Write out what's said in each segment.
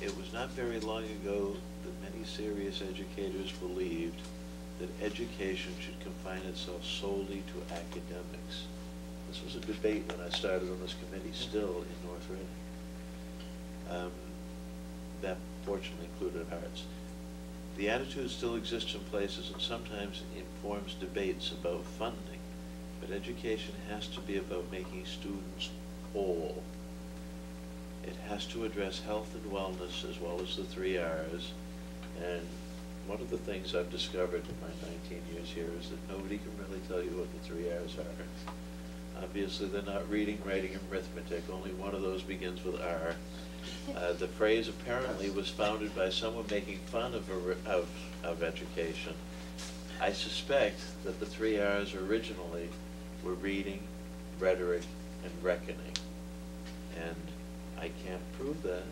it was not very long ago that many serious educators believed that education should confine itself solely to academics. This was a debate when I started on this committee, still in North Reading. That fortunately included arts. The attitude still exists in places and sometimes informs debates about funding, but education has to be about making students whole. It has to address health and wellness as well as the 3 R's. And one of the things I've discovered in my 19 years here is that nobody can really tell you what the 3 R's are. Obviously, they're not reading, writing, and arithmetic. Only one of those begins with R. The phrase apparently was founded by someone making fun of education. I suspect that the 3 R's originally were reading, rhetoric, and reckoning. And I can't prove that.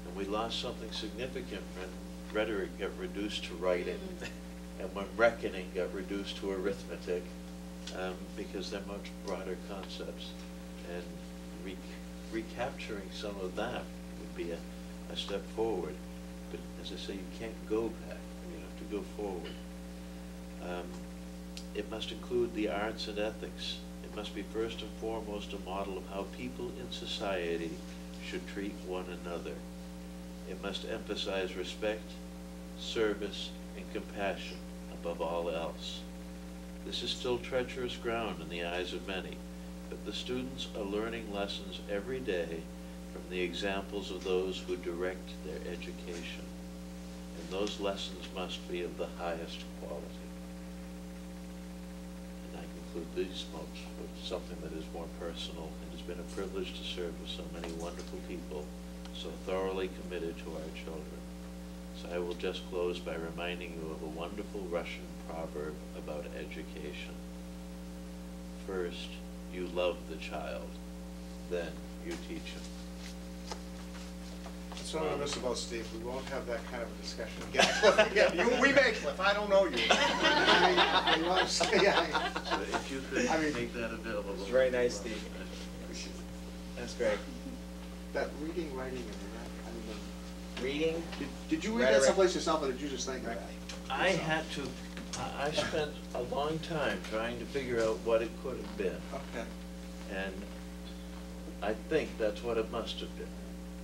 And we lost something significant when rhetoric got reduced to writing, and when reckoning got reduced to arithmetic, because they're much broader concepts. And recapturing some of that would be a step forward. But as I say, you can't go back. You have to go forward. It must include the arts and ethics. It must be first and foremost a model of how people in society should treat one another. It must emphasize respect, service, and compassion above all else. This is still treacherous ground in the eyes of many, but the students are learning lessons every day from the examples of those who direct their education, and those lessons must be of the highest quality. And I conclude these notes with something that is more personal. It has been a privilege to serve with so many wonderful people, so thoroughly committed to our children. So I will just close by reminding you of a wonderful Russian proverb about education. First, you love the child, then you teach him. That's what I miss about Steve. We won't have that kind of a discussion again. We may, Cliff. I don't know you. So if you could make that available. It's very nice, Steve. That's great. That reading, writing, and reading. Did you read that someplace yourself, or did you just think of that? I had to. I spent a long time trying to figure out what it could have been. Okay. And I think that's what it must have been,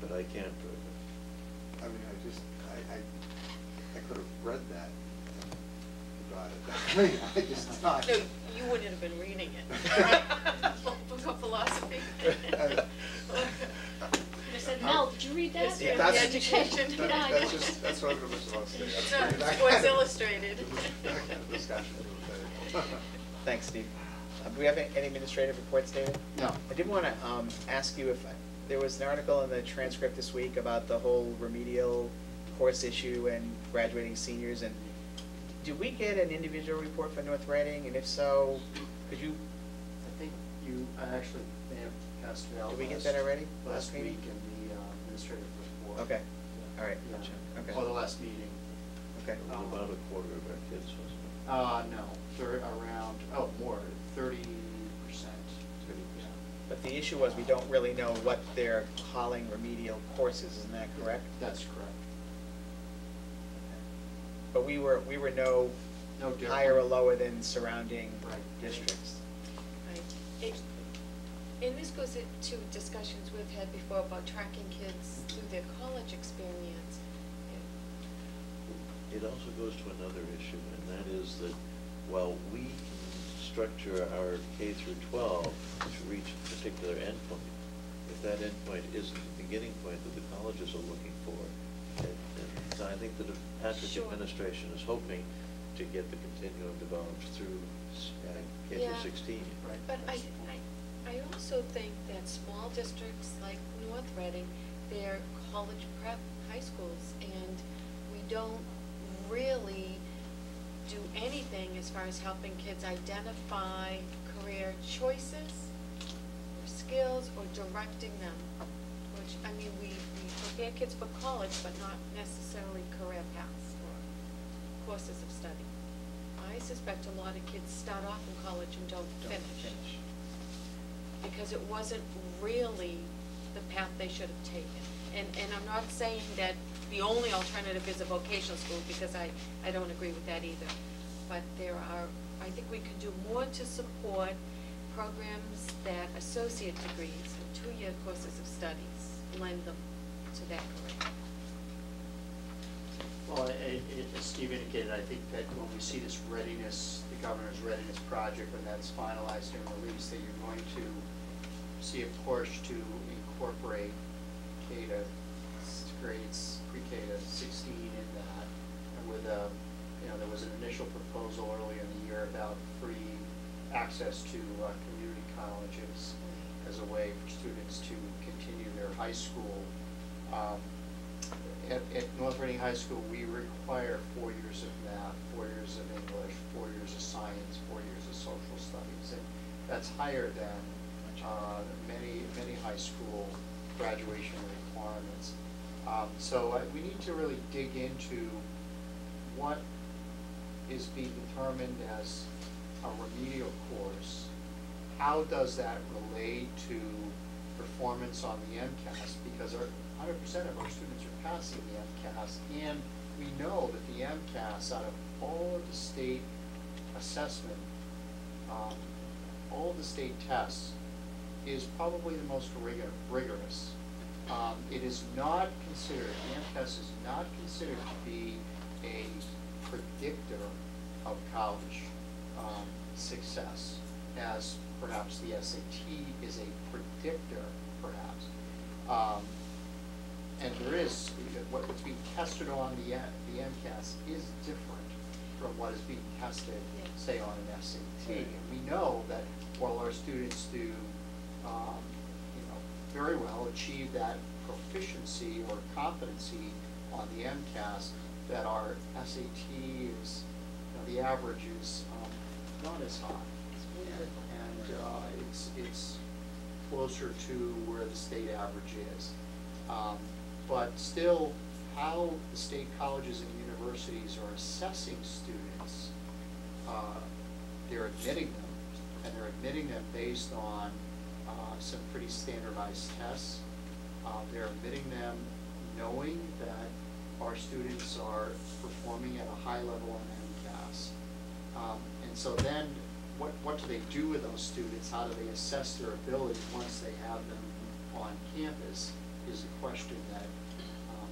but I can't prove it. I mean, I could have read that and got it. I mean, I just thought. No, you wouldn't have been reading it. Book of philosophy. I said, Mel, did you read that? History of That's- the education. That's what I'm going to miss about Steve. It's not Sports Illustrated. Discussion. Thanks, Steve. Do we have any administrative reports, David? No. I did want to ask you if there was an article in the transcript this week about the whole remedial course issue and graduating seniors, and did we get an individual report for North Reading? And if so, could you? I think I actually may have passed it out. Did we get that already? Last meeting? week in the administrative report. Okay. Yeah. All right. Yeah. Gotcha. Okay. Or the last meeting. Okay. It was about a quarter of our kids, wasn't it? No, around, more, 30%. 30%. But the issue was we don't really know what they're calling remedial courses. Isn't that correct? That's correct. But we were no different. higher or lower than surrounding Right. districts. Right. And this goes into discussions we've had before about tracking kids through their college experience. It also goes to another issue, and that is that while we can structure our K through 12 to reach a particular endpoint, if that endpoint isn't the beginning point that the colleges are looking for, and so I think that the Patrick Sure. administration is hoping to get the continuum developed through K Yeah. through 16. Right. But I also think that small districts like North Reading, they're college prep high schools, and we don't really do anything as far as helping kids identify career choices or skills or directing them, which, I mean, we prepare kids for college, but not necessarily career paths or courses of study. I suspect a lot of kids start off in college and don't finish. Because it wasn't really the path they should have taken. And I'm not saying that the only alternative is a vocational school, because I don't agree with that either. But I think we can do more to support programs that associate degrees and two-year courses of studies lend them to that career. Well, as Steve indicated, I think that when we see this readiness, the governor's readiness project, when that's finalized and released, that you're going to see a push to incorporate K to grades, pre-K to 16 in that. And with there was an initial proposal earlier in the year about free access to community colleges as a way for students to continue their high school. At North Reading High School, we require 4 years of math, 4 years of English, 4 years of science, 4 years of social studies, and that's higher than many high school graduation requirements. So we need to really dig into what is being determined as a remedial course. How does that relate to performance on the MCAS? Because 100% of our students are passing the MCAS, and we know that the MCAS, out of all of the state assessment, all of the state tests, is probably the most rigorous. It is not considered, the MCAS is not considered to be a predictor of college success, as perhaps the SAT is a predictor, perhaps. And there is, what's being tested on the MCAS is different from what is being tested, say, on an SAT. Right. And we know that while our students do, very well achieve that proficiency or competency on the MCAS, that our SAT is, the average is not as high. And it's closer to where the state average is. But still, how the state colleges and universities are assessing students, they're admitting them, and they're admitting them based on some pretty standardized tests. They're admitting them knowing that our students are performing at a high level on MCAS. And so then, what do they do with those students? How do they assess their ability once they have them on campus is a question that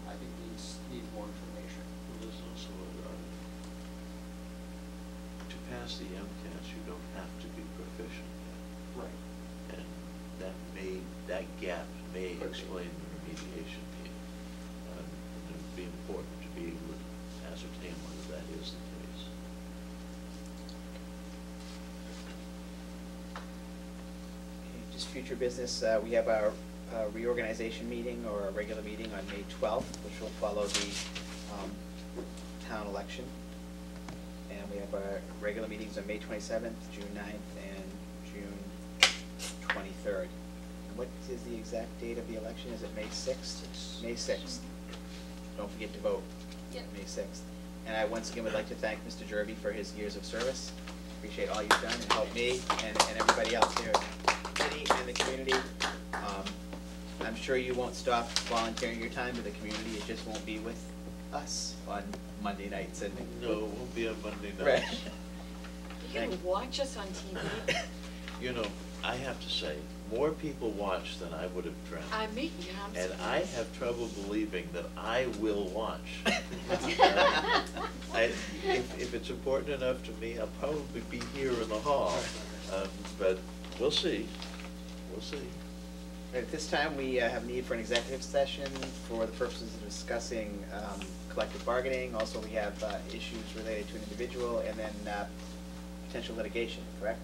I think needs more information. Well, there's also to pass the MCAS, you don't have to be proficient yet. Right. And that gap may Could be. explain the remediation need. And it would be important to be able to ascertain whether that is the case. Okay, just future business, we have our reorganization meeting, or a regular meeting, on May 12th, which will follow the town election. And we have our regular meetings on May 27th, June 9th, and June 23rd. And what is the exact date of the election? Is it May 6th? May 6th. Don't forget to vote. Yep. May 6th. And I once again would like to thank Mr. Jerby for his years of service. Appreciate all you've done and helped me and everybody else here, city and the community. I'm sure you won't stop volunteering your time with the community, it just won't be with us on Monday nights and. No, it won't be on Monday Right. nights. You can watch us on TV. You know, I have to say, more people watch than I would have dreamt. Yeah, And I have trouble believing that I will watch. If it's important enough to me, I'll probably be here in the hall. But we'll see. We'll see. At this time, we have need for an executive session for the purposes of discussing collective bargaining. Also, we have issues related to an individual, and then potential litigation, correct?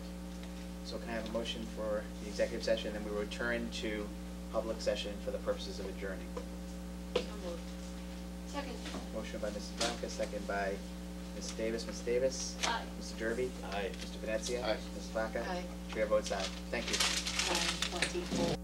So can I have a motion for the executive session, and then we return to public session for the purposes of adjourning? So moved. Second. Motion by Mrs. Blanca, second by Ms. Davis. Ms. Davis? Aye. Mr. Derby? Aye. Mr. Venezia? Aye. Ms. Blanca? Aye. Chair votes aye. Thank you. 24.